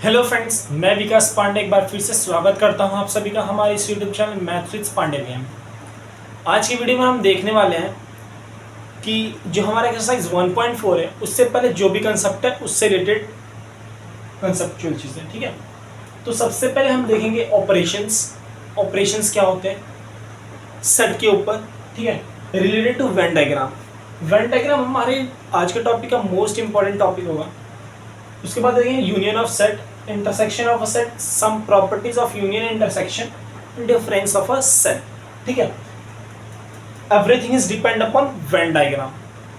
Hello friends, मैं विकास पांडे एक बार फिर से स्वागत करता हूं आप सभी का हमारे इस YouTube channel maths with Pandey में। आज की वीडियो में हम देखने वाले हैं कि जो हमारा एक्सरसाइज 1.4 है उससे पहले जो भी कंसेप्ट है उससे रिलेटेड कंसेप्चुअल चीज़ें। ठीक है, तो सबसे पहले हम देखेंगे ऑपरेशंस क्या होते हैं सेट के ऊपर। ठीक है, रिलेटेड टू वेन डायग्राम हमारे आज के टॉपिक का मोस्ट इंपॉर्टेंट टॉपिक होगा। उसके बाद देखेंगे union of set, intersection of a set, some properties of union, intersection, difference of a set. ठीक है, everything is depend upon Venn diagram.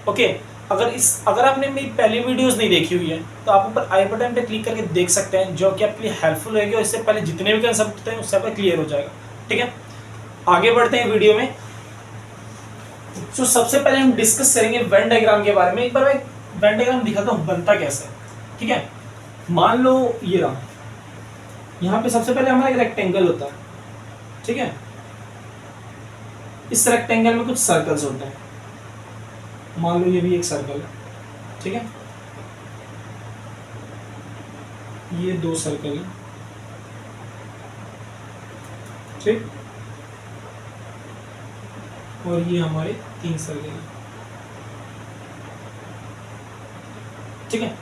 Okay, अगर आपने मेरी पहली वीडियोस नहीं देखी हुई है तो आप ऊपर आई बटन पे क्लिक करके देख सकते हैं, जो कि आपके लिए हेल्पफुल रहेगी और इससे पहले जितने भी कंसेप्ट होते हैं उससे आपका क्लियर हो जाएगा। ठीक है, आगे बढ़ते हैं वीडियो में। तो सबसे पहले हम डिस्कस करेंगे वेन डायग्राम के बारे में। एक बार मैं वेन डायग्राम दिखाता हूँ बनता कैसे है। ठीक है, मान लो ये रहा, यहाँ पे सबसे पहले हमारा एक रेक्टेंगल होता है। ठीक है, इस रेक्टेंगल में कुछ सर्कल्स होते हैं। मान लो ये भी एक सर्कल है। ठीक है, ये दो सर्कल है। ठीक, और ये हमारे तीन सर्कल है। ठीक है,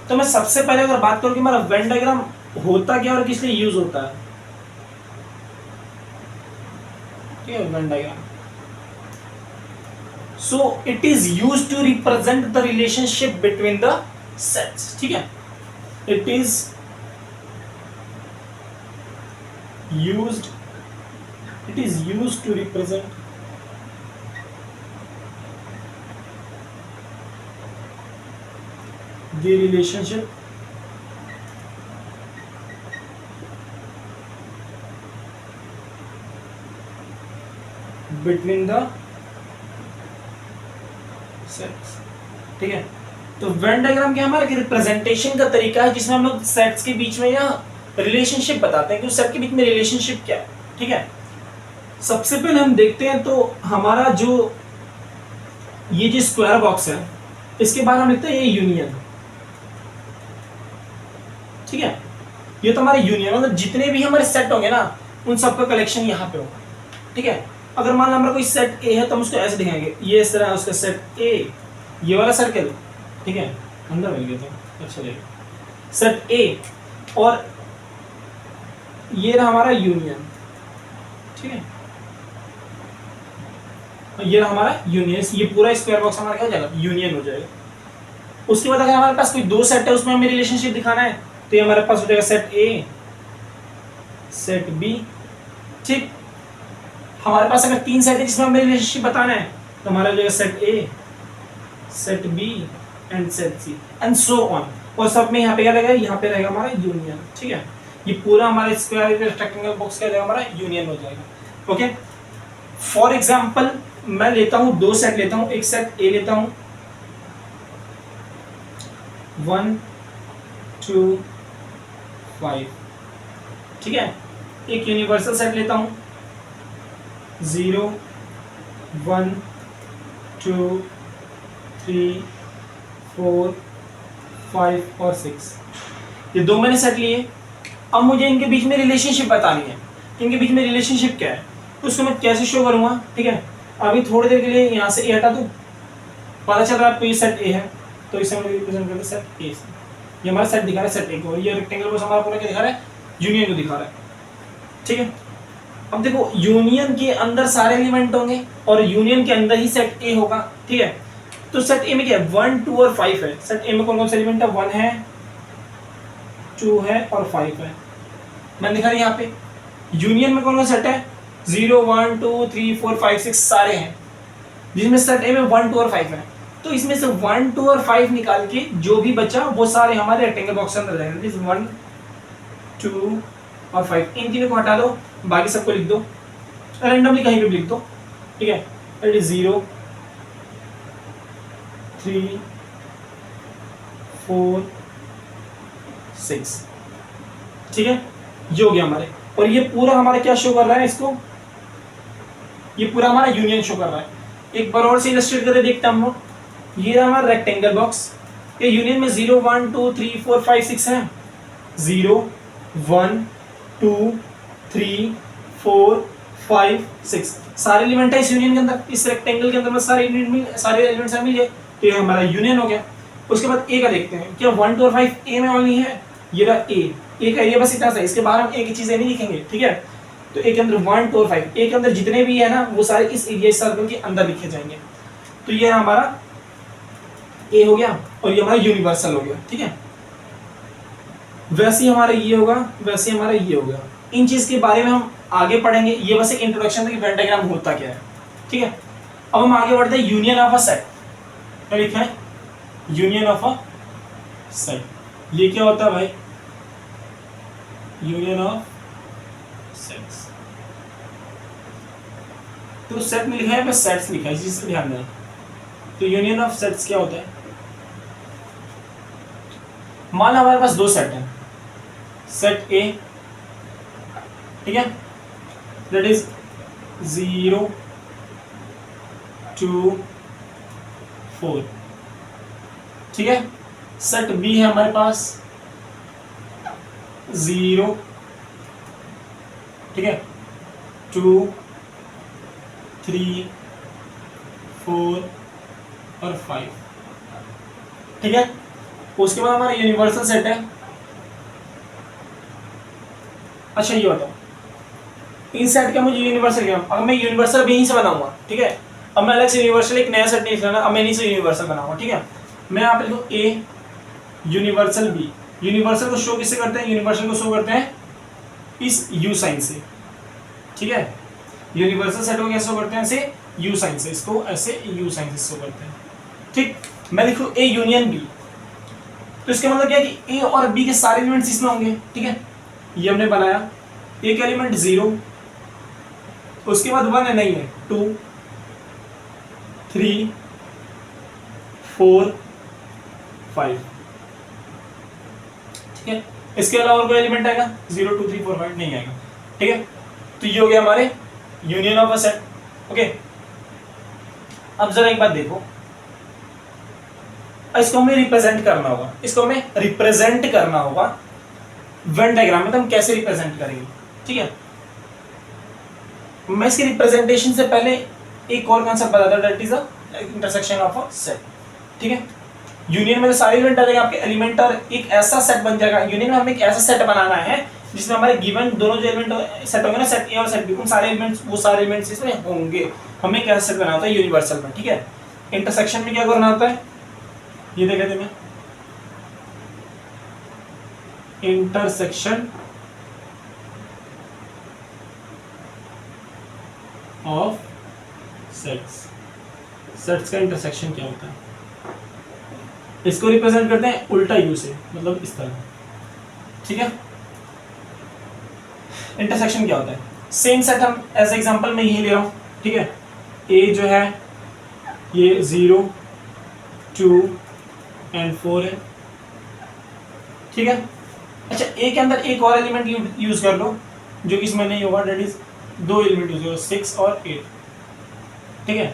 तो मैं सबसे पहले अगर बात करूं कि हमारा वेन डायग्राम होता क्या और किस लिए यूज होता है। ठीक है, Venn diagram, so it is used to represent the relationship between the sets. ठीक है, it is used to represent the relationship between the sets। ठीक है, तो वेन डायग्राम क्या हमारा रिप्रेजेंटेशन का तरीका है जिसमें हम लोग सेट्स के बीच में या रिलेशनशिप बताते हैं कि उस सेट के बीच में रिलेशनशिप क्या है। ठीक है, सबसे पहले हम देखते हैं तो हमारा जो ये जो स्क्वायर बॉक्स है इसके बाद हम लिखते हैं ये यूनियन। ठीक है, ये तो हमारे यूनियन, मतलब जितने भी हमारे सेट होंगे ना उन सबका कलेक्शन यहाँ पे होगा। ठीक है, अगर मान लो हमारा कोई सेट ए है तो हम उसको ऐसे दिखाएंगे, ये इस तरह उसका सेट ए, ये वाला सर्कल। ठीक है, अंदर मिल गया तो अच्छा लगेगा, सेट ए, और ये रहा हमारा यूनियन। ठीक है, ये रहा हमारा यूनियन, ये पूरा स्क्वायर बॉक्स हमारा क्या हो जाएगा, यूनियन हो जाएगा। उसके बाद अगर हमारे पास कोई दो सेट है उसमें हमें रिलेशनशिप दिखाना है तो ये हमारे पास हो जाएगा सेट ए, सेट बी। ठीक, हमारे पास अगर तीन सेट है जिसमें हमें रिलेशनशिप बताना है तो हमारा हो जाएगा set A, set B and set C and so on. और सब में यहाँ पे क्या रहेगा, यहाँ पे रहेगा हमारा यूनियन। ठीक है, ये पूरा हमारे स्क्वायर रेक्टेंगल बॉक्स क्या रहेगा, हमारा यूनियन हो जाएगा। ओके, फॉर एग्जाम्पल मैं लेता हूँ दो सेट लेता हूँ, एक सेट ए लेता हूँ 1 2 5। ठीक है, एक यूनिवर्सल सेट लेता हूं 0 1 2 3 4 5 और 6। ये दो मैंने सेट लिए। अब मुझे इनके बीच में रिलेशनशिप बतानी है, इनके बीच में रिलेशनशिप क्या है तो उसको मैं कैसे शो करूंगा। ठीक है, अभी थोड़ी देर के लिए यहाँ से ए हटा दूं, पता चल रहा है आपको ये सेट ए है तो इसे हम रिप्रेजेंट करते हैं सेट ए से। ये हमारा सेट दिखा रहा है सेट ए को, और ये रेक्टेंगल बॉक्स हमारा पूरा क्या दिखा रहा है, यूनियन को दिखा रहा है। ठीक है, अब देखो यूनियन के अंदर सारे एलिमेंट होंगे और यूनियन के अंदर ही सेट ए होगा। ठीक है, तो सेट ए में क्या है, 1 2 और 5 है। सेट ए में कौन कौन से एलिमेंट है, 1 है 2 है और 5 है। मैंने दिखा रहा यहाँ पे यूनियन में कौन कौन सेट है, 0 1 2 3 4 5 6 सारे हैं, जिसमें सेट ए में 1 2 और 5 है। तो इसमें से 1 2 और 5 निकाल के जो भी बचा वो सारे हमारे रेक्टेंगल बॉक्स के अंदर रहेंगे। 1 2 और 5, इन तीनों को हटा दो, बाकी सबको लिख दो रैंडमली, कहीं पे भी लिख दो। ठीक है, इट इज 0 3 4 6। ठीक है, ये हो गया हमारे, और ये पूरा हमारा क्या शो कर रहा है, इसको ये पूरा हमारा यूनियन शो कर रहा है। एक बार और से इलस्ट्रेट करके देखते हैं हम लोग, ये हमारा रेक्टेंगल बॉक्स, ये यूनियन में 0 1 2 3 4 5 6 है। 0 1 2 3 4 5 6 सारे एलिमेंट है इस यूनियन के अंदर, इस रेक्टेंगल के अंदर में सारे एलिमेंट्स मिल गए, तो ये हमारा यूनियन हो गया। उसके बाद ए का देखते हैं, क्या 1 2 और 5 ए में ओनली है? ये रहा ए का एरिया बस इतना सा, इसके बाहर हम ए की चीजें नहीं लिखेंगे, ठीक है। तो ए के अंदर 1 2 और 5, ए के अंदर जितने भी है ना वो सारे इस एरिया सर्कल के अंदर लिखे जाएंगे। तो ये हमारा ए हो गया और ये हमारा यूनिवर्सल हो गया, ठीक है। वैसे ही हमारा ये होगा, वैसे ही हमारा ये होगा। इन चीज के बारे में हम आगे पढ़ेंगे, ये बस एक इंट्रोडक्शन था कि वेन डायग्राम होता क्या है, ठीक है। अब हम आगे बढ़ते हैं, यूनियन ऑफ अ सेट। क्या लिखा है? Union of a set. ये क्या होता है भाई? Union of sets. तो सेट में लिखा है या सेट्स लिखा है, इस चीज का ध्यान देना। तो यूनियन ऑफ सेट्स क्या होता है? मान लो हमारे पास दो सेट हैं, सेट ए, ठीक है, दैट इज 0 2 4, ठीक है। सेट बी है हमारे पास 0, ठीक है, 2 3 4 और 5, ठीक है। उसके बाद हमारा यूनिवर्सल सेट है। अच्छा ये बताओ, इन सेट का मुझे यूनिवर्सल क्या, अब मैं यूनिवर्सल भी यहीं से बनाऊंगा, ठीक है। अब मैं अलग से यूनिवर्सल एक नया सेट नहीं लिखना, अब मैं यहीं से यूनिवर्सल बनाऊंगा, ठीक है। मैं यहाँ पे लिखूँ ए यूनिवर्सल बी। यूनिवर्सल को शो किससे करते हैं? यूनिवर्सल को शो करते हैं इस यू साइन से, ठीक है। यूनिवर्सल सेट को कैसे शो करते हैं? ऐसे यू साइन से, इसको ऐसे यू साइन से शो करते हैं, ठीक। मैं लिखूँ ए यूनियन बी, तो इसका मतलब क्या है कि ए और बी के सारे एलिमेंट्स इसमें होंगे, ठीक है। ये हमने बनाया, एक एलिमेंट 0, उसके बाद 1 है नहीं है, 2 3 4 5, ठीक है। इसके अलावा और कोई एलिमेंट आएगा? 0 2 3 4 5 नहीं आएगा, ठीक है। तो ये हो गया हमारे union of a set, okay. अब जरा एक बात देखो, इसको हमें रिप्रेजेंट करना होगा, इसको हमें रिप्रेजेंट करना होगा वेन डायग्राम में। तो हम कैसे रिप्रेजेंट करेंगे, ठीक है। मैं इसके रिप्रेजेंटेशन से पहले एक और कॉन्सेप्ट बताता हूं, that is the intersection of a set, ठीक है। यूनियन में सारे एलिमेंट आ जाएंगे आपके एलिमेंट, और एक ऐसा सेट बन जाएगा। यूनियन में हमें एक ऐसा सेट बनाना है जिसमें हमारे गिवन दोनों जो एलिमेंट सेट होंगे ना, सेट ए और सेट बी, उन सारे एलिमेंट्स, वो सारे एलिमेंट्स इसमें होंगे। हमें कैसा सेट बनाना होता है? यूनिवर्सल में, ठीक है। इंटरसेक्शन में क्या करना होता है, ये देख लेते हैं। इंटरसेक्शन ऑफ सेट्स, सेट्स का इंटरसेक्शन क्या होता है? इसको रिप्रेजेंट करते हैं उल्टा यू से, मतलब इस तरह, ठीक है। इंटरसेक्शन क्या होता है? सेम सेट हम एज एग्जांपल में यही ले रहा हूं, ठीक है। ए जो है ये 0 2 एंड 4 है, ठीक है। अच्छा, ए के अंदर एक और एलिमेंट यूज कर लो जो कि इसमें नहीं होगा, डेट इज 2 एलिमेंट यूज करो, 6 और 8, ठीक है।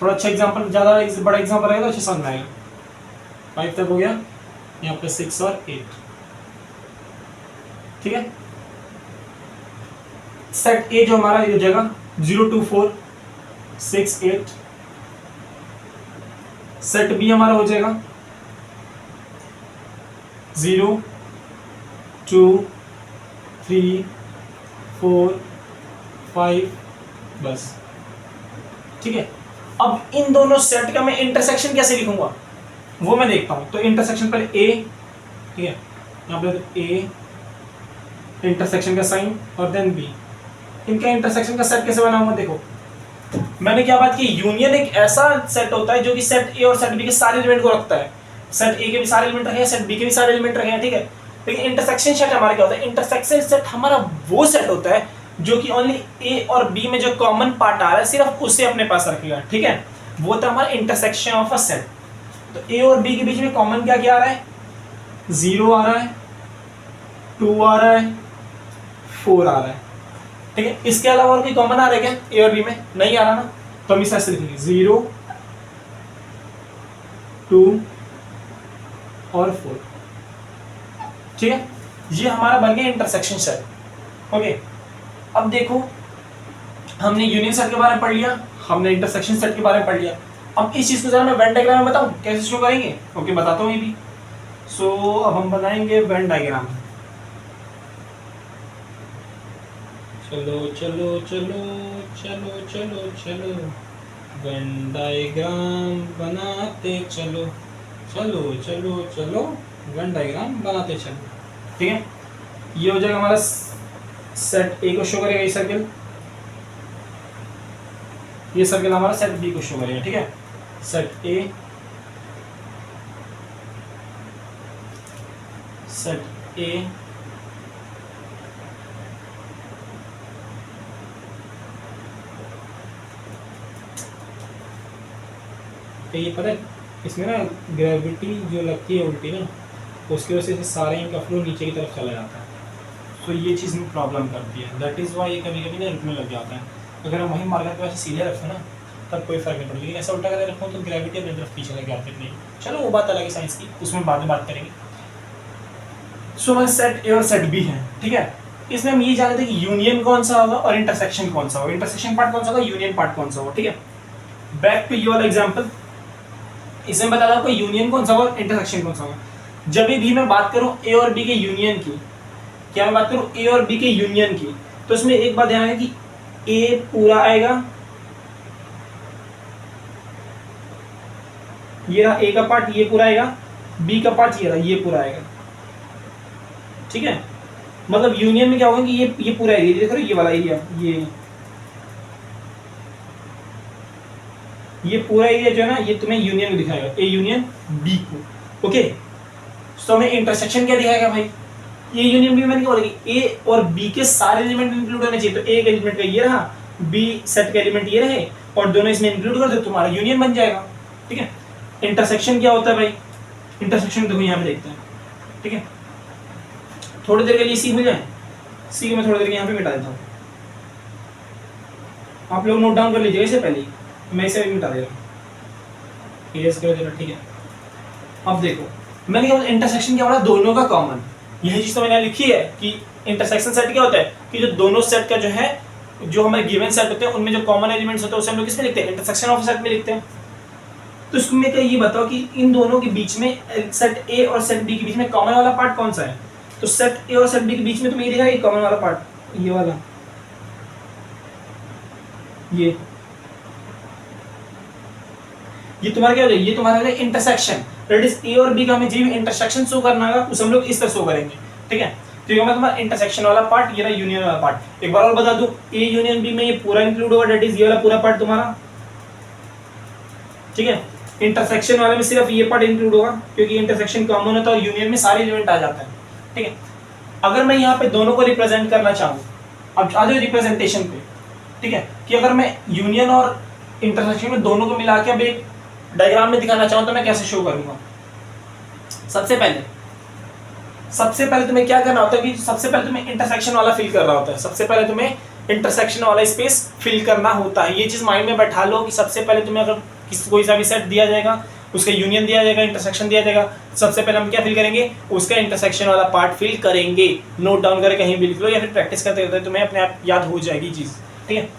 थोड़ा अच्छा एग्जांपल, ज़्यादा बड़ा एग्जांपल रहेगा तो अच्छा समझ में आएगा। 5 तक हो गया, यहाँ पे 6 और 8, ठीक है। सेट ए जो हमारा ये जगह 0 2 4 6 8, सेट बी हमारा हो जाएगा 0 2 3 4 5, बस, ठीक है। अब इन दोनों सेट का मैं इंटरसेक्शन कैसे लिखूंगा वो मैं देखता हूं। तो इंटरसेक्शन पहले ए, ठीक है, यहाँ पे ए इंटरसेक्शन का साइन और देन बी। इनका इंटरसेक्शन का सेट कैसे बनाऊंगा? देखो, मैंने क्या बात की, यूनियन एक ऐसा सेट होता है जो कि सेट ए और सेट बी के सारे एलिमेंट को रखता है। सेट ए के भी सारे एलिमेंट रखे हैं, सेट बी के भी सारे एलिमेंट रखे हैं, ठीक है। लेकिन इंटरसेक्शन सेट हमारा क्या होता है? इंटरसेक्शन सेट हमारा वो सेट होता है जो कि ओनली ए और बी में जो कॉमन पार्ट आ रहा है सिर्फ उसे अपने पास रखेगा, ठीक है। वो था हमारा इंटरसेक्शन ऑफ अ सेट। तो ए और बी के बीच में कॉमन क्या क्या आ रहा है? 0 आ रहा है, 2 आ रहा है, 4 आ रहा है, ठीक है। इसके अलावा और कोई कॉमन आ रहा है क्या ए और बी में? नहीं आ रहा ना, तो हम इस तरह से लिखेंगे 0 2 और 4, ठीक है। ये हमारा बन गया इंटरसेक्शन सेट। ओके, अब देखो हमने यूनियन सेट के बारे में पढ़ लिया, हमने इंटरसेक्शन सेट के बारे में पढ़ लिया। अब इस चीज को जरा मैं वेन डायग्राम में बताऊं कैसे शुरू करेंगे। ओके, बताता हूँ ये भी। सो अब हम बनाएंगे वेन डायग्राम। चलो चलो चलो चलो चलो चलो वेन डायग्राम बनाते चलो, चलो चलो चलो वेन डायग्राम बनाते चलो। ठीक है, ये हो जाएगा हमारा सेट ए को शो करेगा ये सर्कल, ये सर्कल हमारा सेट बी को शो करेगा। ठीक है, सेट ए, सेट ए, तो ये पता है इसमें ना ग्रेविटी जो लगती है उल्टी ना, उसकी वजह से सारे इनका फ्लो नीचे की तरफ चला जाता है। सो ये चीज़ में प्रॉब्लम करती है, दैट इज़ वाई ये कभी कभी ना रुकने लग जाता है। अगर हम वही मार्कर के वैसे सीधे रखते हैं ना तब कोई फर्क नहीं पड़ता, लेकिन ऐसा उल्टा करके रखो तो ग्रेविटी अपनी तरफ पीछे लग जाती है नहीं। चलो वो बात अलग है साइंस की, उसमें बाद में बात करेंगे। सो हमारे सेट ए और सेट बी है। ठीक है, इसमें हम ये जानते हैं कि यूनियन कौन सा होगा और इंटरसेक्शन कौन सा होगा, इंटरसेक्शन पार्ट कौन सा होगा, यूनियन पार्ट कौन सा होगा। ठीक है, बैक टू योर एग्जाम्पल, इसमें बता दो यूनियन कौन सा होगा, इंटरसेक्शन कौन सा होगा। जब भी मैं बात करूं ए और बी के यूनियन की, क्या मैं बात करूं ए और बी के यूनियन की, तो इसमें एक बात ध्यान है कि ए पूरा आएगा, ये रहा ए का पार्ट, ये पूरा आएगा, बी का पार्ट ये रहा, ये पूरा आएगा। ठीक है, मतलब यूनियन में क्या होगा कि ये पूरा एरिया देख रहे हो, ये वाला एरिया, ये पूरा एरिया जो है ना ये तुम्हें यूनियन को दिखाएगा, ए यूनियन बी को। ओके, तो हमें इंटरसेक्शन क्या दिखाएगा भाई, ए यूनियन बी, मैंने क्या बोलेगी ए और बी के सारे एलिमेंट इंक्लूड होने चाहिए। तो ए के एलिमेंट का ये रहा, बी सेट का एलिमेंट ये रहे और दोनों इसमें इंक्लूड कर दो, तुम्हारा यूनियन बन जाएगा। ठीक है, इंटरसेक्शन क्या होता है भाई, इंटरसेक्शन देखो यहाँ पे देखते हैं। ठीक है, थोड़ी देर के लिए सी हो जाए, सी को मैं थोड़ी देर के यहाँ पे मिटा देता हूँ, आप लोग नोट डाउन कर लीजिएगा इससे पहले, मैं इसे भी मिटा दे रहा हूँ, इरेज कर दे रहा। ठीक है, अब देखो मैंने क्या बोला, इंटरसेक्शन क्या बोला, दोनों का कॉमन। यही चीज तो मैंने लिखी है कि इंटरसेक्शन सेट क्या होता है कि जो दोनों सेट का जो है, जो हमारे गिवन सेट होते हैं उनमें जो कॉमन एलिमेंट्स होते हैं उसे हम लोग किसमें लिखते हैं, इंटरसेक्शन ऑफ सेट में लिखते हैं। तो इसमें क्या ये बताओ कि इन दोनों के बीच में, सेट ए और सेट बी के बीच में कॉमन वाला पार्ट कौन सा है। तो सेट ए और सेट बी के बीच में तुम्हें ये दिखा है कॉमन वाला पार्ट, ये वाला, ये तुम्हारा क्या हो जाएगा, ये तुम्हारा है इंटरसेक्शन। दैट इज ए और बी का हमें जो भी इंटरसेक्शन शो करना होगा उसे हम लोग इस तरह शो करेंगे। ठीक है, तो ये तुम्हारा इंटरसेक्शन वाला पार्ट, ये रहा यूनियन वाला पार्ट। एक बार और बता दूं, ए यूनियन बी में ये पूरा इंक्लूड होगा, दैट इज ये वाला पूरा पार्ट तुम्हारा। ठीक है, इंटरसेक्शन वाले में सिर्फ ये पार्ट इंक्लूड होगा क्योंकि इंटरसेक्शन कॉमन होता है और यूनियन में सारे एलिमेंट आ जाते हैं। ठीक है, अगर मैं यहाँ पे दोनों को रिप्रेजेंट करना चाहूँ, अब आ जाओ रिप्रेजेंटेशन पे। ठीक है, कि अगर मैं यूनियन और इंटरसेक्शन में दोनों को मिला के अब एक डायग्राम में दिखाना चाहूँ तो मैं कैसे शो करूंगा। सबसे पहले तुम्हें क्या करना होता है कि सबसे पहले तुम्हें इंटरसेक्शन वाला फिल करना होता है, सबसे पहले तुम्हें इंटरसेक्शन वाला स्पेस फिल करना होता है। ये चीज माइंड में बैठा लो कि सबसे पहले तुम्हें अगर कोई सा भी सेट दिया जाएगा, उसका यूनियन दिया जाएगा, इंटरसेक्शन दिया जाएगा, सबसे पहले हम क्या फिल करेंगे, उसका इंटरसेक्शन वाला पार्ट फिल करेंगे। नोट डाउन करके कहीं भी लिख लो या फिर प्रैक्टिस करते करते तुम्हें अपने आप याद हो जाएगी चीज। ठीक है,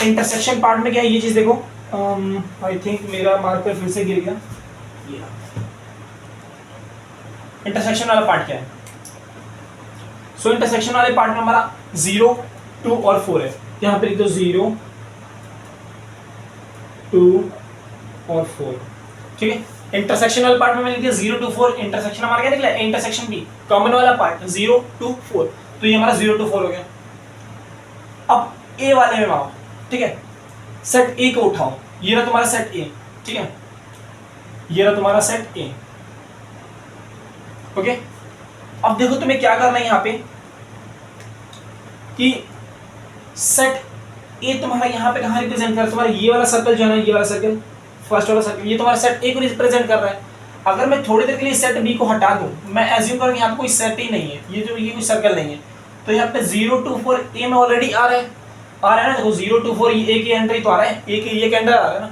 इंटरसेक्शन पार्ट में क्या है ये चीज देखो, आई थिंक मेरा मार्कर फिर से गिर गया। इंटरसेक्शन वाला पार्ट क्या है, सो इंटरसेक्शन वाले पार्ट में हमारा 0, 2 और 4 है। यहाँ पे लिख दो 0, 2 और 4। ठीक है, इंटरसेक्शन वाले पार्ट में मैंने लिख दिया 0, 2, 4। इंटरसेक्शन हमारा क्या निकला, इंटरसेक्शन बी कॉमन वाला पार्ट 0, 2, 4, तो ये हमारा 0, 2, 4 हो गया। अब ए वाले में आओ। ठीक है, सेट ए को उठाओ, ये रहा तुम्हारा सेट ए। ठीक है, ये रहा तुम्हारा सेट ए। ओके, अब देखो तुम्हें क्या करना है यहाँ पे कि सेट ए तुम्हारा यहाँ पे कहाँ रिप्रेजेंट कर रहा है, तुम्हारा ये वाला सर्कल जो है ना, ये वाला सर्कल, फर्स्ट वाला सर्कल, ये तुम्हारा सेट ए को रिप्रेजेंट कर रहा है। अगर मैं थोड़ी देर के लिए सेट बी को हटा दूं, मैं एज्यूम करूँ यहाँ पे कोई सेट ही नहीं है, ये कोई सर्कल नहीं है, तो यहाँ पे 0, 2, 4 ए में ऑलरेडी आ रहा है ना, देखो 0, 2, 4 ए के अंदर ही तो आ रहा है, ए के ये के अंदर आ रहा है ना।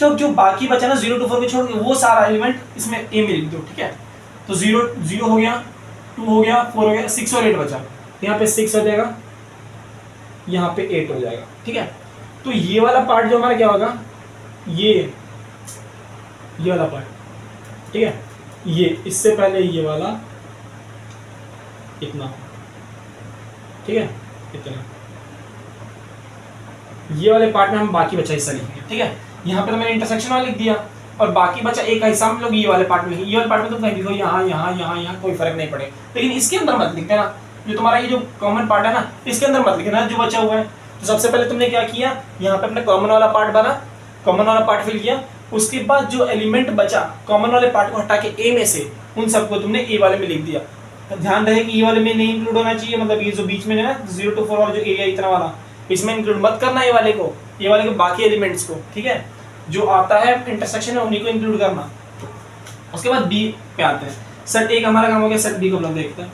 तो जो बाकी बचा ना 0, 2, 4 के छोड़ के वो सारा एलिमेंट इसमें ए में लिख दो। ठीक है, तो 0, 0 हो गया, 2 हो गया, 4 हो गया, 6 और 8 बचा, यहाँ पे 6 हो जाएगा, यहाँ पे 8 हो जाएगा। ठीक है, तो ये वाला पार्ट जो हमारा क्या होगा, ये वाला पार्ट, ठीक है, ये इससे पहले ये वाला इतना, ठीक है, इतना, ये वाले पार्ट में हम बाकी बचा हिस्सा लिखेंगे। ठीक है, यहाँ पे तो मैंने इंटरसेक्शन वाला लिख दिया और बाकी बचा एक हिस्सा हम लोग ये वाले पार्ट में, ये वाले पार्ट में तो कहीं लिखो, यहाँ यहाँ यहाँ यहाँ कोई फर्क नहीं पड़े, लेकिन इसके अंदर मत लिखते ना, जो तुम्हारा ये जो कॉमन पार्ट है ना, इसके अंदर मत लिखना जो बचा हुआ है। तो सबसे पहले तुमने क्या किया, यहाँ पे अपने कॉमन वाला पार्ट बना, कॉमन वाला पार्ट फिल किया, उसके बाद जो एलिमेंट बचा कॉमन वाले पार्ट को हटा के ए में से, उन सबको तुमने ए वाले में लिख दिया। तो ध्यान रहे कि ए वाले में नहीं इंक्लूड होना चाहिए, मतलब ये जो बीच में है ना 0 to 4 वाला जो एरिया इतना वाला, इसमें इंक्लूड मत करना ए वाले को, ए वाले के बाकी एलिमेंट्स को। ठीक है, जो आता है इंटरसेक्शन में उन्हीं को इंक्लूड करना। उसके बाद बी पे आते हैं, सेट ए का हमारा काम हो गया, सेट बी को हम लोग देखते हैं।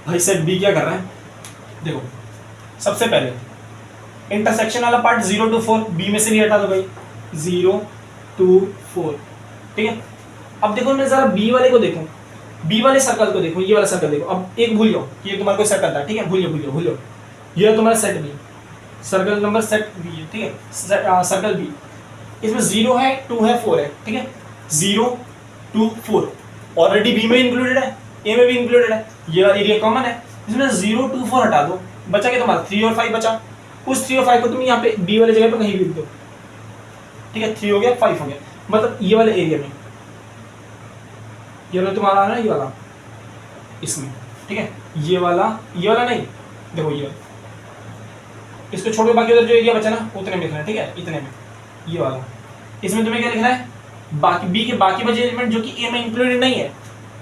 भाई सेट बी क्या कर रहा है, देखो सबसे पहले इंटरसेक्शन वाला पार्ट 0 to 4 बी में से भी हटा दो भाई, 0 to 4। ठीक है, अब देखो मैं जरा बी वाले को देखो, बी वाले सर्कल को देखो, ये वाला सर्कल देखो। अब एक भूल जाओ, ये तुम्हारे को सर्कल था, ठीक है, भूल जाओ, ये तुम्हारा set B, circle number set B है। ठीक है, सर्कल बी, इसमें 0 है, 2 है, 4 है। ठीक है, 0 2 4 ऑलरेडी बी में इंक्लूडेड है, ए में भी इंक्लूडेड है, ये वाला एरिया कॉमन है। इसमें 0 2 4 हटा दो, बचा क्या तुम्हारा 3 और 5 बचा। उस 3 और 5 को तुम यहाँ पे बी वाले जगह पे कहीं भी लिख दो। ठीक है, 3 हो गया, 5 हो गया, मतलब ये वाले एरिया में, ये वाला तुम्हारा है ना, ये वाला इसमें। ठीक है, ये वाला नहीं, देखो ये वाला, इसको छोड़ के बाकी उधर जो एरिया बचा ना उतने में लिखना है। ठीक है, इतने में ये वाला, इसमें तुम्हें क्या लिखना है, बाकी बी के बाकी बचे एलिमेंट जो कि ए में इंक्लूडेड नहीं है,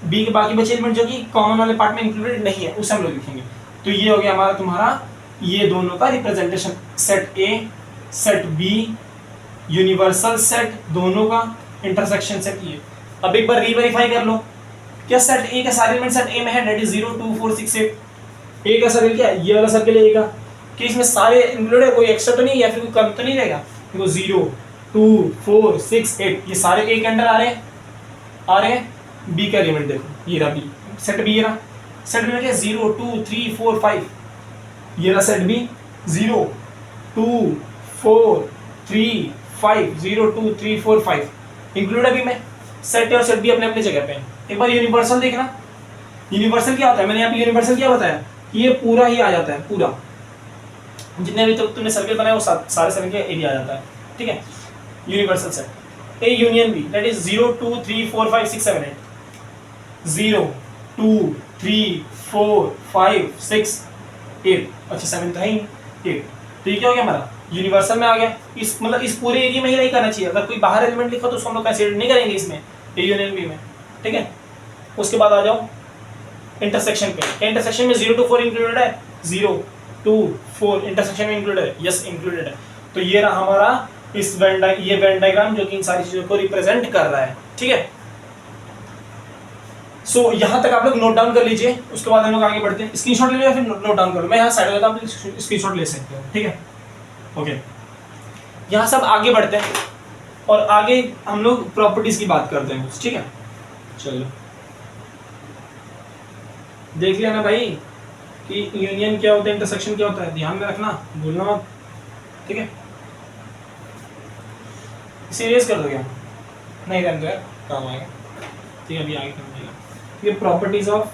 बी के बाकी बचे एलिमेंट जो कि कॉमन वाले पार्ट में इंक्लूडेड नहीं है, उसे हम लोग लिखेंगे। तो ये हो गया हमारा तुम्हारा ये दोनों का representation, set A set B, universal set दोनों का, इंटरसेक्शन सेट ये। अब एक बार रीवेरीफाई कर लो, क्या सेट ए का सारे एलिमेंट सेट ए में है, दैट इज 0 2 4 6 8। ए का सर्कल क्या है, ये वाला सर्कल है ए का, कि इसमें सारे इंक्लूड है, कोई एक्स्ट्रा तो नहीं है या फिर कोई कम तो नहीं रहेगा। देखो 0 2 4 6 8 ये सारे ए के अंदर आ रहे हैं। बी का एलिमेंट देखो, ये रहा बी, सेट बी, ये रहा सेट बी में क्या 0 2 3 4 5, ये रहा सेट बी 0 2 4 3 5 0 2 3 4 5 इंक्लूड है बी में। सेट और सेट बी अपने अपनी जगह पे हैं। एक बार यूनिवर्सल देखना, यूनिवर्सल क्या होता है, मैंने यहाँ पे यूनिवर्सल क्या बताया, ये पूरा ही आ जाता है, पूरा जितने भी तो तुमने सर्कल बनाया वो सारे सर्कल का एरिया आ जाता है। ठीक है, universal set A union B, that is 0 2 3 4 5 6 7 8 0 2 3 4 5 6 8, अच्छा 7 तो है ही 8। तो ये क्या हो गया हमारा यूनिवर्सल में आ गया। इस मतलब इस पूरे एरिया में ही नहीं करना चाहिए, अगर कोई बाहर एलिमेंट लिखा तो उसको हम लोग कंसीडर नहीं करेंगे इसमें, ए यूनियन बी में। ठीक है, उसके बाद आ जाओ इंटरसेक्शन पे, इंटरसेक्शन में 0 to 4 इंक्लूडेड है, 0 2 4 इंटरसेक्शन में इंक्लूडेड है, यस इंक्लूडेड है। तो ये रहा हमारा इस ये वेन डायग्राम जो कि इन सारी चीजों को रिप्रेजेंट कर रहा है। ठीक है, सो यहाँ तक आप लोग नोट डाउन कर लीजिए, उसके बाद हम लोग आगे बढ़ते हैं। स्क्रीनशॉट ले लो या फिर नोट डाउन कर लो, मैं यहाँ साइड हो जाता हूँ, स्क्रीनशॉट ले सकते हो। ठीक है, ओके, यहाँ सब आगे बढ़ते हैं और आगे हम लोग प्रॉपर्टीज की बात करते हैं कुछ। ठीक है, चलो देख लिया ना भाई कि यूनियन क्या होता है, इंटरसेक्शन क्या होता है, ध्यान में रखना, भूलना मत। ठीक है, सीरियस कर दो क्या, नहीं रहने दो यार, काम आएगा। ठीक है, अभी आगे काम आएगा। ये properties of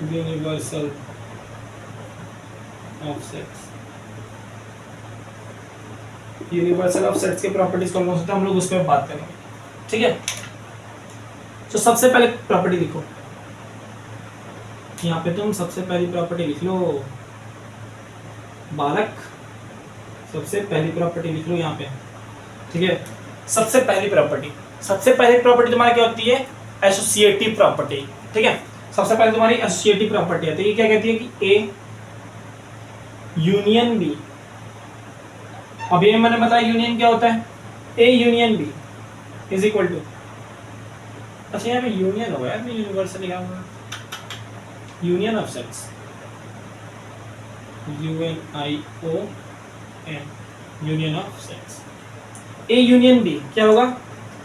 universal of sets, universal of sets के प्रॉपर्टीज कौन कौन से हम लोग उस पर बात करेंगे। ठीक है, तो सबसे पहले प्रॉपर्टी लिखो, यहाँ पे तुम सबसे पहली प्रॉपर्टी लिख लो बालक, सबसे पहली प्रॉपर्टी लिख लो यहाँ पे। ठीक है, सबसे पहली प्रॉपर्टी तुम्हारी क्या होती है, एसोसिएटिव प्रॉपर्टी। ठीक है, सबसे पहले तुम्हारी एसोसिएटिव प्रॉपर्टी है, तो ये क्या कहती है कि ए यूनियन बी, अब ये मैंने बताया यूनियन क्या होता है, A union B is equal to, अच्छा यहाँ पे यूनियन होगा यार, यूनिवर्सल लिखा हुआ union of sets, UNION, union of sets. A union B क्या होगा,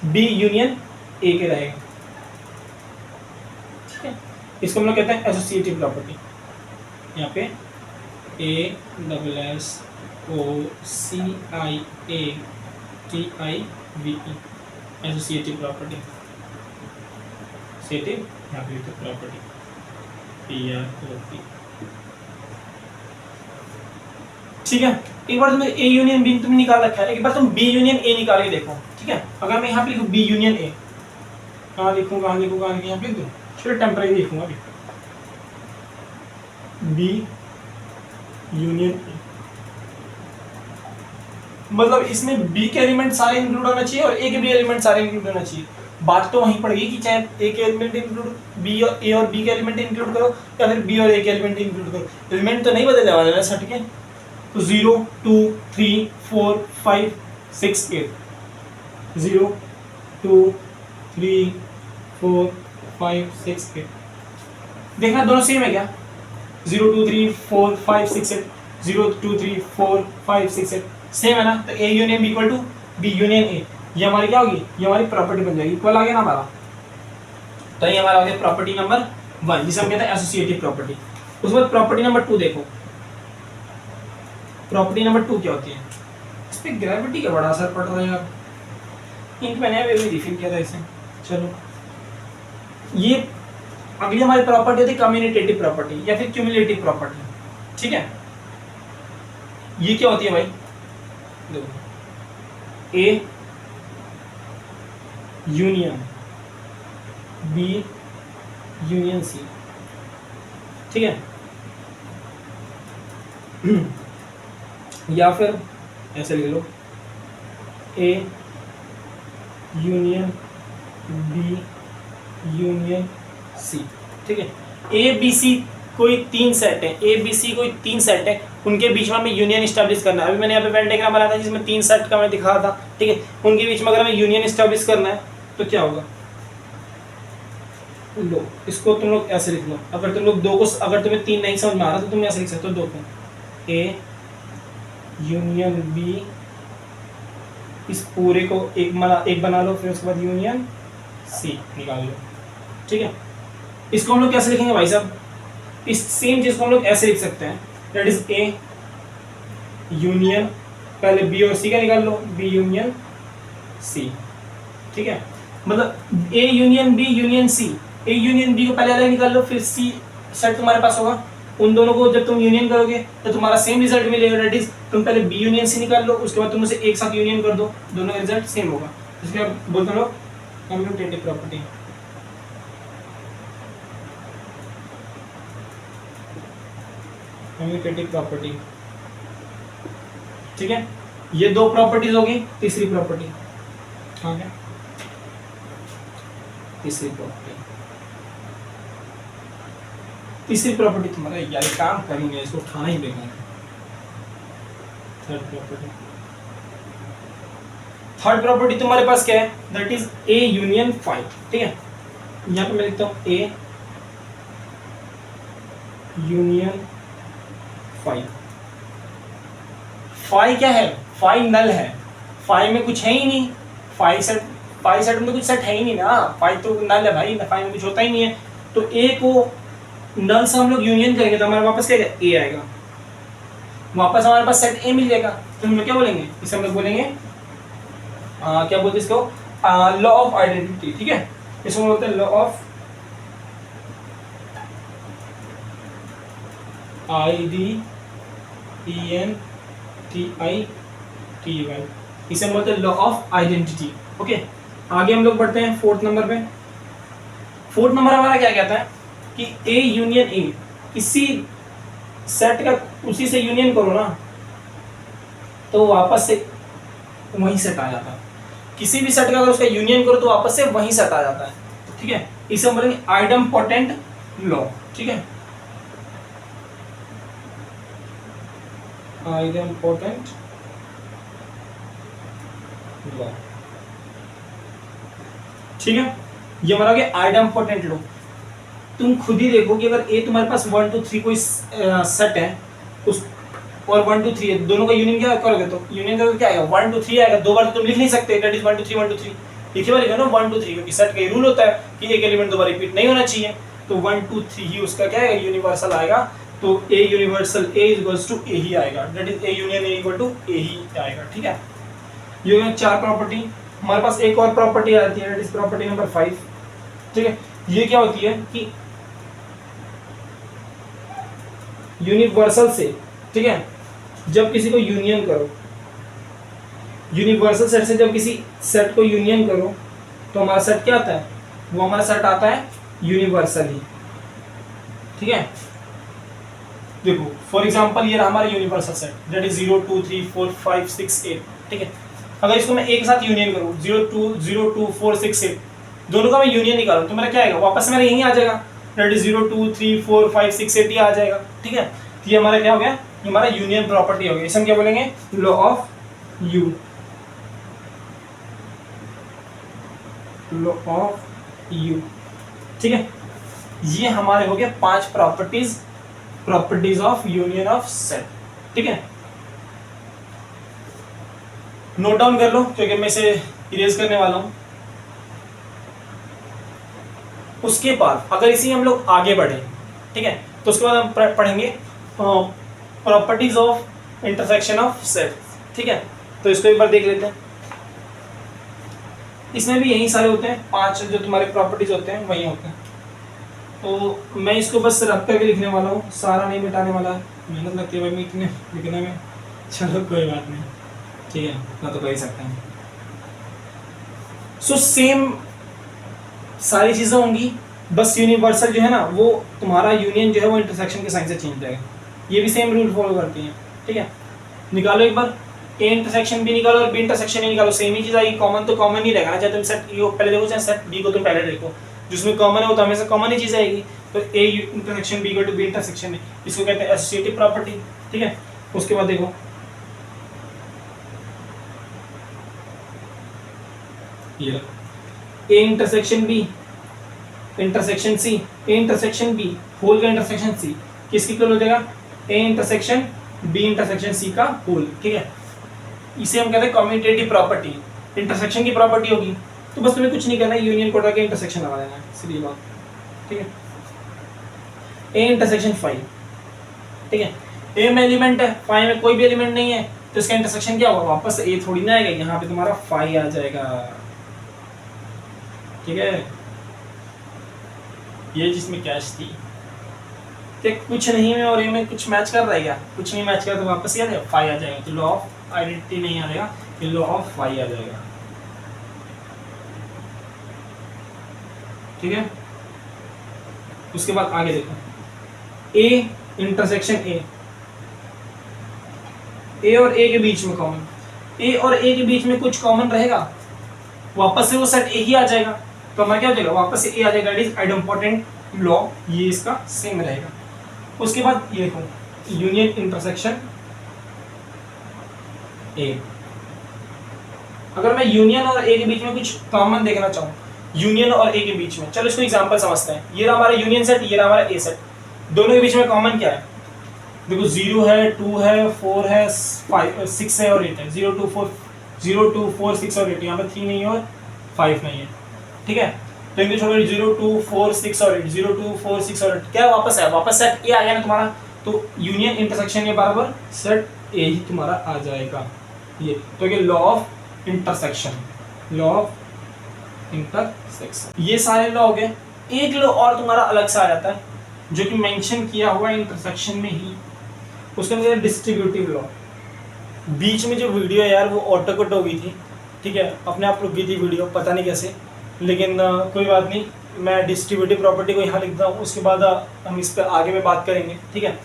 बी यूनियन ए के रहेगा, ठीक है। इसको हम लोग कहते हैं एसोसिएटिव प्रॉपर्टी। यहाँ पे ASSOCIATIVE, एसोसिएटिव प्रॉपर्टी, एसोसिएटिव यहाँ पे प्रॉपर्टी PROP, ठीक है। एक बार तुमने ए यूनियन बी तुमने निकाल रखा है, एक बार तुम बी यूनियन ए निकाल के देखो, ठीक है। अगर मैं यहाँ पे लिखूँ बी यूनियन ए, कहाँ लिखूँ कहाँ लिखूँ कहाँ लिखूँ, यहाँ पे लिख दूँ, चलो टेम्परेरी लिखूँगा अभी, बी यूनियन ए, मतलब इसमें बी के एलिमेंट सारे इंक्लूड होना चाहिए और ए के भी एलिमेंट सारे इंक्लूड होना चाहिए। बात तो वहीं पड़ेगी कि चाहे ए के एलिमेंट इंक्लूड बी और ए और बी के एलिमेंट इंक्लूड करो या फिर बी और ए के एलिमेंट इंक्लूड करो, एलिमेंट तो नहीं बदलने वाला है वैसा, ठीक है। तो 0 2 3 4 5 6 8, 0 2 3 4 5 6 8, देखना दोनों सेम है क्या, 0 2 3 4 5 6 8, 0 2 3 4 5 6 8 सेम है ना। तो A union B equal to B union A, ये हमारी क्या होगी, ये हमारी प्रॉपर्टी बन जाएगी, इक्वल आ गया ना हमारा। तो ये हमारा हो गया प्रॉपर्टी नंबर 1, जिसे हम कहते हैं एसोसिएटिव प्रॉपर्टी। उसके बाद प्रॉपर्टी नंबर 2 देखो, प्रॉपर्टी नंबर 2 क्या होती है, इस पे ग्रेविटी का बड़ा असर पड़ रहा है यार, इंक मैंने अभी रिफिल किया था इसे। चलो ये अगली हमारी प्रॉपर्टी होती है कम्युनिटेटिव प्रॉपर्टी या फिर क्यूमुलेटिव प्रॉपर्टी, ठीक है। ये क्या होती है भाई, देखो A union B union C, ठीक है। या फिर ऐसे लिख लो, A union B union C, ठीक है। ए बी सी कोई 3 सेट है, ए बी सी कोई 3 सेट है, उनके बीच में हमें यूनियन स्टैब्लिश करना है। अभी मैंने यहाँ पे वेन डायग्राम बनाया था जिसमें 3 सेट का मैं दिखा था, ठीक है। उनके बीच में अगर हमें यूनियन स्टैब्लिश करना है तो क्या होगा, लो इसको तुम लोग ऐसे लिख लो। अगर तुम लोग दो को, अगर तुम्हें 3 नहीं समझ में आ रहा तो तुम ऐसे लिख सकते हो, 2 को ए यूनियन बी, इस पूरे को एक बना लो, फिर उसके बाद यूनियन सी निकाल लो, ठीक है। इसको हम लोग कैसे लिखेंगे भाई साहब, इस सेम चीज को हम लोग ऐसे लिख सकते हैं, दैट इज ए यूनियन, पहले बी और सी का निकाल लो, बी यूनियन सी, ठीक है। मतलब A union B union C, A union B को पहले अलग निकाल लो, फिर सी सेट तुम्हारे पास होगा, उन दोनों को जब तुम यूनियन करोगे तो तुम्हारा सेम रिजल्ट मिलेगा, दैट इज तुम पहले बी यूनियन सी निकाल लो, उसके बाद तुम उसे एक साथ यूनियन कर दो, दोनों का रिजल्ट सेम होगा। इसके बाद बोलते हो कम्यूटेटिव प्रॉपर्टी, कम्यूटेटिव प्रॉपर्टी, ठीक है। ये 2 प्रॉपर्टीज होगी, तीसरी प्रॉपर्टी हाँ क्या, तीसरी प्रॉपर्टी, तीसरी प्रॉपर्टी तुम्हारा यार काम करेंगे, इसको उठाना ही देगा। थर्ड प्रॉपर्टी, थर्ड प्रॉपर्टी तुम्हारे पास क्या है, that is A union phi, ठीक है। यहाँ पे मैं लिखता हूँ ए यूनियन फाई। फाई क्या है, फाई नल है, फाई में कुछ है ही नहीं, फाई सेट में कुछ सेट है ही नहीं ना, फाई तो नल है भाई, फाई में कुछ होता ही नहीं है। तो ए को नल से हम लोग यूनियन करेंगे तो हमारे वापस क्या ए आएगा, वापस हमारे पास सेट ए मिल जाएगा। तो हम लोग क्या बोलेंगे, इसे हम लोग बोलेंगे क्या बोलते हैं इसको, लॉ ऑफ आइडेंटिटी, ठीक है। इसको बोलते हैं लॉ ऑफ IDENTITY, इसे हम बोलते हैं लॉ ऑफ आइडेंटिटी, ओके। आगे हम लोग बढ़ते हैं 4th नंबर पे। 4th नंबर हमारा क्या कहता है कि ए यूनियन ए, किसी सेट का उसी से यूनियन करो ना तो वापस से वहीं सेट आ जाता है, किसी भी सेट का अगर उसका यूनियन करो तो वापस से वहीं सेट आ जाता है, ठीक है। इसे हम बोलेंगे आइडेम्पोटेंट लॉ, ठीक है, आइडेम्पोटेंट लॉ, ठीक है। ये हमारा गया आइडेम्पोटेंट लॉ। तुम खुद ही देखो कि अगर ए तुम्हारे पास 1 2 3 कोई सेट है उस और 1 2 3 है, दोनों का यूनियन क्या करोगे तो यूनियन करोगे क्या आएगा 1 2 3 आएगा। दो बार तो तुम लिख नहीं सकते, दैट इज 1 2 3 1 2 3 लिखे हुआ लिखो ना 1 2 3, क्योंकि सेट का रूल होता है कि एक एलिमेंट दो बार रिपीट नहीं होना चाहिए। तो 1 2 3 ही उसका क्या है यूनिवर्सल आएगा। तो A universal A equals to A ही आएगा, that is A union A equal to A ही आएगा। ठीक है, ये हो गया 4 प्रॉपर्टी। हमारे पास एक और प्रॉपर्टी आती है, दैट इज प्रॉपर्टी नंबर 5। ठीक है, ये क्या होती है कि यूनिवर्सल से, ठीक है, जब किसी को यूनियन करो, यूनिवर्सल सेट से जब किसी सेट को यूनियन करो तो हमारा सेट क्या आता है, वो हमारा सेट आता है यूनिवर्सल ही। ठीक है, देखो फॉर एग्जांपल ये रहा हमारा यूनिवर्सल सेट, दैट इज 0 2 3 4 5 6 8। ठीक है, अगर इसको मैं एक साथ यूनियन करूं 0 2 4 6 8, दोनों का मैं यूनियन निकालूं तो मेरा क्या आएगा, वापस मेरा यही आ जाएगा, दैट इज 0 2 3 4 5 6 8 ही आ जाएगा। ठीक है, तो ये हमारा क्या हो गया, ये हमारा यूनियन प्रॉपर्टी हो गई। इसे हम क्या बोलेंगे, law of you, law of you. ठीक है, ये हमारे हो गए 5 properties of union of set. ठीक है, नोट डाउन कर लो क्योंकि मैं इसे इरेज करने वाला हूं। उसके बाद अगर इसी हम लोग आगे बढ़े, ठीक है, तो उसके बाद हम पढ़ेंगे properties of intersection of set. ठीक है, तो इसको एक बार देख लेते हैं। इसमें भी यही सारे होते हैं, 5 जो तुम्हारे प्रॉपर्टीज होते हैं वही होते हैं। तो मैं इसको बस रख करके लिखने वाला हूँ, सारा नहीं मिटाने वाला। मेहनत लगती है भाई इतने लिखने में, चलो कोई बात नहीं। ठीक है, ना तो कर ही सकते हैं। सो सेम सारी चीज़ें होंगी, बस यूनिवर्सल जो है ना वो तुम्हारा यूनियन जो है वो इंटरसेक्शन के साइन से चेंज जाएगा। ये भी सेम रूल फॉलो करती हैं। ठीक है, निकालो एक बार, ए इंटरसेक्शन बी निकालो और बी इंटरसेक्शन भी निकालो, सेम ही चीज़ आएगी। कॉमन तो कॉमन ही रहेगा ना, चाहे तुम सेट ए पहले देखो चाहे सेट बी को तुम पहले देखो, जिसमें कॉमन है वो तो हमेशा कॉमन ही चीज़ आएगी। तो A intersection B equal to B intersection है, इसको कहते हैं एसोसिएटिव प्रॉपर्टी। ठीक है, उसके बाद देखो ये A intersection B intersection C, A intersection B whole का इंटरसेक्शन सी किसकी इक्वल हो जाएगा, A intersection B intersection C का होल। ठीक है, इसे हम कहते हैं कम्यूटेटिव प्रॉपर्टी, इंटरसेक्शन की प्रॉपर्टी होगी। तो बस तुम्हें कुछ नहीं करना है, यूनियन कोड के इंटरसेक्शन लगा देना है, सीधी बात। ठीक है, ए इंटरसेक्शन 5। ठीक है, ए में एलिमेंट है, 5 में कोई भी एलिमेंट नहीं है, तो इसका इंटरसेक्शन क्या होगा, वापस ए थोड़ी ना आएगा, यहाँ पे तुम्हारा 5 आ जाएगा। ठीक है, ये जिसमें कैश थी कुछ नहीं में और ए में कुछ मैच कर रहा है क्या, कुछ नहीं मैच कर तो वापस आ जाएगा 5 आ जाएगा। तो लॉ ऑफ आइडेंटिटी नहीं आ जाएगा, ये लॉ ऑफ 5 आ जाएगा। ठीक है, उसके बाद आगे देखो, ए इंटरसेक्शन ए और ए के बीच में कॉमन, ए और ए के बीच में कुछ कॉमन रहेगा, वापस से वो सेट ए ही आ जाएगा। तो हमारा क्या हो जाएगा, वापस से ए आ जाएगा, इट इज आइडेम्पोर्टेंट लॉ, ये इसका सेम रहेगा। उसके बाद ये देखो, यूनियन इंटरसेक्शन ए, अगर मैं यूनियन और ए के बीच में कुछ कॉमन देखना चाहूँ, यूनियन और ए के बीच में, चलो इसको एग्जांपल समझते हैं। ये रहा हमारा यूनियन सेट, ये रहा हमारा ए सेट, दोनों के बीच में कॉमन क्या है, देखो 0 है, 2 है, 4 है, 5 6 है और 8 है। 0 2 4 6 और 8, यहाँ पे 3 नहीं है और 5 नहीं है। ठीक है, तो इनके छोटे 0 2 4 6 और 8, 0 2 4 6 और 8 क्या वापस है, वापस सेट ए आ गया ना तुम्हारा। तो यूनियन इंटरसेक्शन के बराबर सेट ए ही तुम्हारा आ जाएगा। ये तो ये law of intersection, law of intersection, ये सारे लॉ हो गए। एक लॉ और तुम्हारा अलग से आ जाता है जो कि मेंशन किया हुआ है इंटरसेक्शन में ही, उसका मतलब डिस्ट्रीब्यूटिव लॉ। बीच में जो वीडियो है यार वो ऑटो कट हो गई थी, ठीक है, अपने आप रुक गई थी वीडियो, पता नहीं कैसे, लेकिन कोई बात नहीं, मैं डिस्ट्रीब्यूटिव प्रॉपर्टी को यहाँ लिखता हूँ, उसके बाद हम इस पर आगे में बात करेंगे। ठीक है,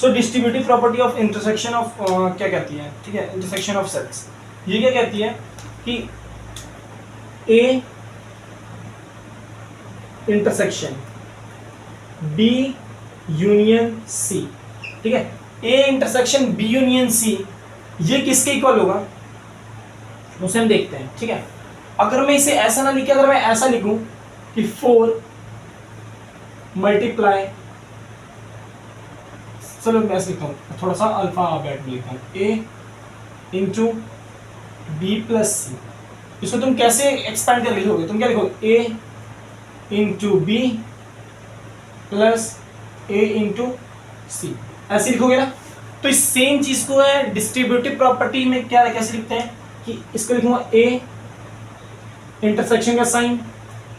so distributive property of intersection of क्या कहती है, ठीक है, इंटरसेक्शन ऑफ सेट्स, ये क्या कहती है कि A intersection B union C, ठीक है, A intersection B union C, ये किसके इक्वल होगा उसे हम देखते हैं। ठीक है, अगर मैं इसे ऐसा ना लिखे, अगर मैं ऐसा लिखूं कि 4 मल्टीप्लाई चलो मैं ऐसे लिखता हूँ, थोड़ा सा अल्फाबेट में लिखता हूँ, ए इंटू बी प्लस सी। इसको तुम कैसे एक्सपेंड कर लिखोगे, तुम क्या लिखोगे, ए इंटू बी प्लस ए इंटू सी, ऐसे लिखोगे ना। तो इस सेम चीज को है डिस्ट्रीब्यूटिव प्रॉपर्टी में क्या कैसे लिखते हैं कि इसको लिखूंगा ए इंटरसेक्शन का साइन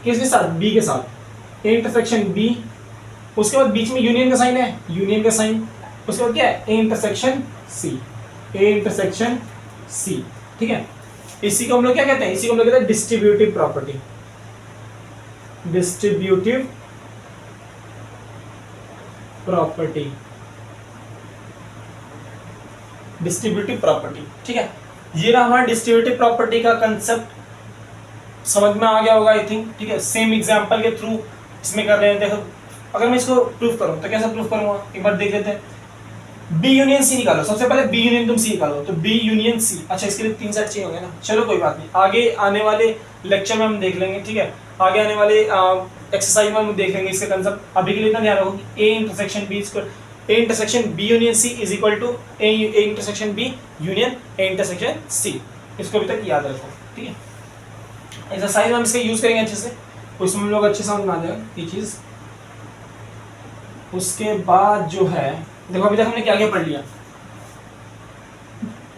किसके साथ, बी के साथ, ए इंटरसेक्शन बी, उसके बाद बीच में यूनियन का साइन है, यूनियन का साइन, उसके बाद क्या है, A intersection C, A intersection सी, ठीक है। इसी को हम लोग क्या कहते हैं, इसी को हम लोग कहते हैं distributive property, distributive property, distributive property, ठीक है। ये रहा हमारा डिस्ट्रीब्यूटिव प्रॉपर्टी का कंसेप्ट, समझ में आ गया होगा आई थिंक, ठीक है। सेम एग्जांपल के थ्रू इसमें कर रहे हैं। देखो अगर मैं इसको प्रूफ करूं तो कैसे प्रूफ करूंगा, एक बार देख लेते हैं। बी यूनियन सी निकालो, सबसे पहले बी यूनियन तुम सी निकालो, तो बी यूनियन सी, अच्छा इसके लिए 3 सेट चाहिए होंगे ना, चलो कोई बात नहीं, आगे आने वाले लेक्चर में हम देख लेंगे, ठीक है। आगे आने वाले एक्सरसाइज में हम देख लेंगे इसका कंसेप्ट। अभी के लिए इतना ध्यान रखो कि A intersection B square, A intersection B union C is equal to A intersection B union A intersection C, इसको अभी तक याद रखो, ठीक है। एक्सरसाइज में हम इसका यूज करेंगे अच्छे से, उसमें हम लोग अच्छे समझ में आ जाएगा ये चीज। उसके बाद जो है, देखो अभी तक हमने क्या क्या पढ़ लिया,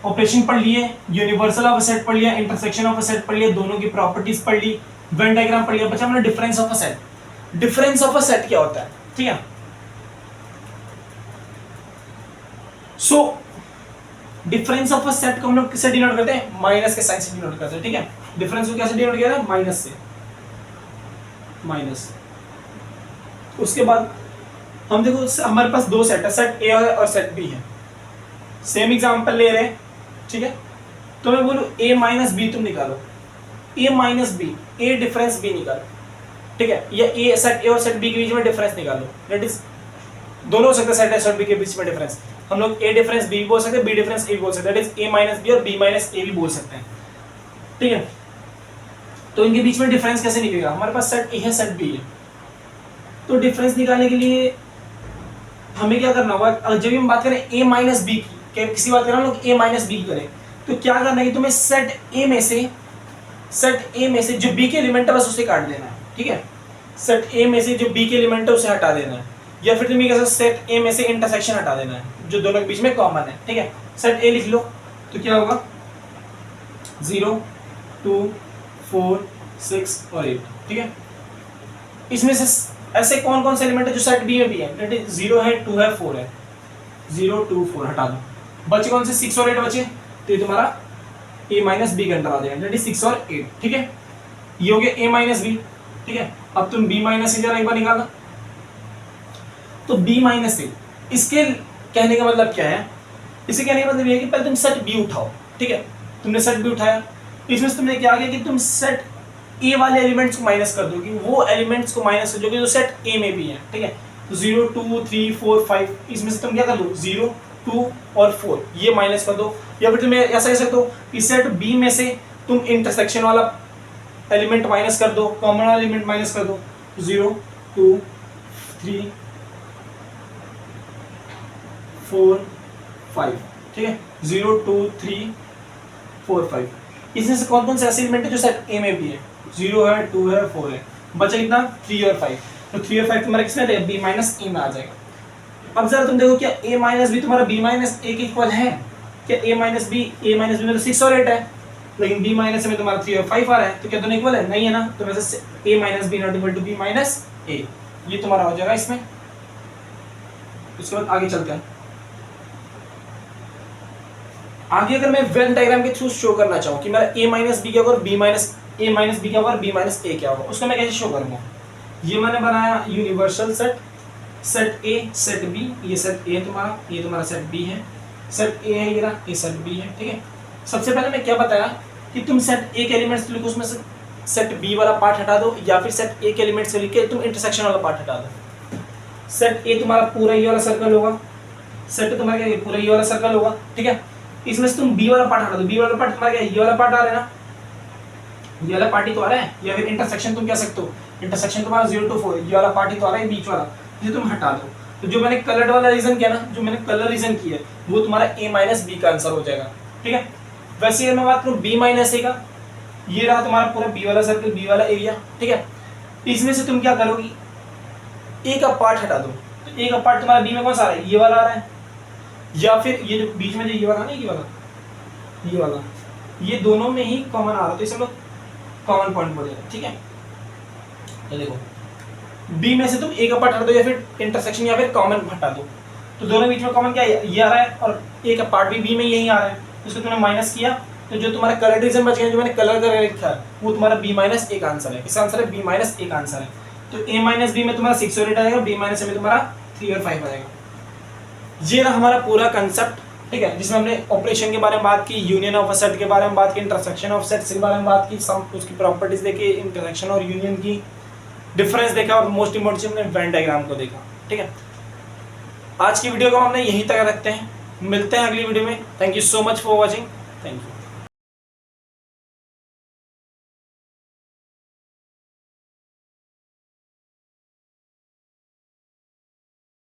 ऑपरेशन पढ़ लिए, यूनिवर्सल ऑफ अ सेट पढ़ लिया, इंटरसेक्शन ऑफ अ सेट पढ़ लिया, दोनों की प्रॉपर्टीज पढ़ ली, वेन डायग्राम पढ़ लिया, बचा हमने difference of a set. Difference of a set क्या होता है, ठीक है। So difference of a set को हम लोग किससे डिनोट करते हैं, माइनस के साइन से डिनोट करते हैं, ठीक है। डिफरेंस को कैसे डिनोट किया जाता है, माइनस से, माइनस। उसके बाद हम देखो हमारे पास दो सेट है, सेट ए और सेट बी है, सेम एग्जांपल ले रहे हैं, ठीक है। तो मैं बोलूं ए माइनस बी तुम निकालो, ए माइनस बी, ए डिफरेंस बी निकालो, ठीक है, या ए सेट ए और सेट बी के बीच में डिफरेंस निकालो, दैट इज दोनों हो सकते हैं सेट ए सेट बी के बीच में डिफरेंस, हम लोग ए डिफरेंस बी बोल सकते हैं, बी डिफरेंस ए बोल सकते हैं, that is A minus B और बी माइनस ए भी बोल सकते हैं, ठीक है। तो इनके बीच में डिफरेंस कैसे निकलेगा, हमारे पास सेट ए है सेट बी है, तो डिफरेंस निकालने के लिए हमें क्या करना होगा, जब हम बात करें ए माइनस बी की, किसी बात करें हम लोग ए माइनस बी करें, तो क्या करना है कि तुम्हें सेट ए में से जो बी के एलिमेंट है बस उसे काट देना है, ठीक है। सेट ए में से जो बी के एलिमेंट है उसे हटा देना है, या फिर तुम ये कह सकते हो सेट ए में से इंटरसेक्शन हटा देना है जो दोनों के बीच में कॉमन है, ठीक है। सेट ए लिख लो तो क्या होगा 0 2 4 6 और 8, ठीक है। इसमें से ऐसे कौन कौन से एलिमेंट है जो सेट बी में भी है, दैट इज 0 है 2 है 4 है, 0 2 4 हटा दो, बचे कौन से 6 और 8 बचे, तो ये तुम्हारा a माइनस बी के अंदर आ जाएगा, दैट इज 6 और 8, ठीक है। ये हो गया a माइनस बी, ठीक है। अब तुम b माइनस से जरा एक बार निकालना, तो b माइनस से, इसके कहने का मतलब क्या है, इसे कहने का मतलब ये है कि पहले तुम सेट b उठाओ, ठीक है। तुमने सेट b उठाया, इसमें से तुमने क्या किया कि तुम सेट ए वाले एलिमेंट्स को माइनस कर दो, कि वो एलिमेंट्स को माइनस कर दो जो सेट ए में भी है, ठीक है। तो 0 2 3 4 5 इसमें से तुम क्या कर लो 0 2 और 4 ये माइनस कर दो, या फिर तुम ऐसा कह सकते हो कि सेट बी में से तुम इंटरसेक्शन वाला एलिमेंट माइनस कर दो, कॉमन वाला एलिमेंट माइनस कर दो, 0 2 3 4 5, ठीक है। 0 2 3 4 5 इसमें से कौन कौन से ऐसे एलिमेंट है जो सेट ए में भी है, 0 है 2 है 4 है, बचा कितना 3 और 5, तो 3 और 5 तुम्हारा किसमें रहेगा, b माइनस ए में आ जाएगा। अब जरा तुम देखो क्या a माइनस बी तुम्हारा b माइनस ए के इक्वल है क्या, a माइनस बी में तो 6 और 8 है, लेकिन b माइनस में तुम्हारा 3 और 5 आ रहा है, तो क्या दोनों इक्वल है, नहीं है ना, तो वैसे a minus B not equal to b minus A, ये तुम्हारा हो जाएगा इसमें। उसके बाद आगे चलते हैं, आगे अगर मैं वेन डायग्राम के थ्रू शो करना चाहूँ कि मेरा a माइनस बी क्या होगा और b minus a minus B क्या होगा और b माइनस ए क्या होगा, उसको मैं कैसे शो करूँगा। ये मैंने बनाया universal set, set a set b, ये सेट a तुम्हारा, ये तुम्हारा सेट b है, सेट a है ये सेट b है, ठीक है। सबसे पहले मैं क्या बताया कि तुम सेट a के एलिमेंट्स लिखो, उसमें से सेट b वाला पार्ट हटा दो, या फिर सेट a के एलिमेंट्स लिख के तुम इंटरसेक्शन वाला पार्ट हटा दो। सेट a तुम्हारा पूरा ये वाला सर्कल होगा, सेट तुम्हारा क्या पूरा ये वाला सर्कल होगा, ठीक है। इसमें से तुम b वाला पार्ट हटा दो, b वाला पार्ट तुम्हारा क्या ये वाला पार्ट आ रहा है ना, ये वाला पार्ट ही तो आ रहा है, या फिर इंटरसेक्शन तुम कह सकते हो, इंटरसेक्शन तुम्हारा 0 to 4 ये वाला पार्ट ही तो आ रहा है बीच वाला, ये तुम हटा दो। तो जो मैंने कलर्ड वाला रीजन किया ना, जो मैंने कलर रीजन किया है वो तुम्हारा a माइनस बी का आंसर हो जाएगा। ठीक है, वैसे अगर मैं बात करूँ b माइनस ए का, ये रहा तुम्हारा पूरा बी वाला सर्कल, बी वाला एरिया। ठीक है, इसमें से तुम क्या करोगी, ए का पार्ट हटा दो, तो ए का पार्ट तुम्हारा बी में कौन सा आ रहा है, ये वाला आ रहा है, या फिर ये जो बीच में जो ये वाला ना, ये वाला ये दोनों में ही कॉमन आ रहा है, तो इसे हम लोग कॉमन पॉइंट बोलेंगे। ठीक है, ये देखो बी में से तुम ए का पार्ट हटा दो या फिर इंटरसेक्शन या फिर कॉमन हटा दो, तो दोनों बीच में कॉमन क्या है, ये आ रहा है और ए का पार्ट भी बी में यही आ रहा है, इसको तुमने माइनस किया, तो जो तुम्हारा कलर रीजन बच गया, जो मैंने कलर कर लिखा है वो तुम्हारा बी माइनस ए का आंसर है। इसका आंसर है बी माइनस ए का आंसर है। तो ए माइनस बी में तुम्हारा 6 और 8 आ जाएगा, बी माइनस ए में तुम्हारा 3 और 5 आ जाएगा। ये रहा हमारा पूरा कंसेप्ट। ठीक है, जिसमें हमने ऑपरेशन के बारे में बात की, यूनियन ऑफ अ सेट के बारे में बात की, इंटरसेक्शन ऑफ सेट्स के बारे में बात की, सम उसकी प्रॉपर्टीज देखे, इंटरसेक्शन और यूनियन की डिफरेंस देखा, और मोस्ट इंपॉर्टेंट हमने वेन डायग्राम को देखा। ठीक है, आज की वीडियो को हमने यहीं तक रखते हैं, मिलते हैं अगली वीडियो में। Thank you so much for watching, thank you.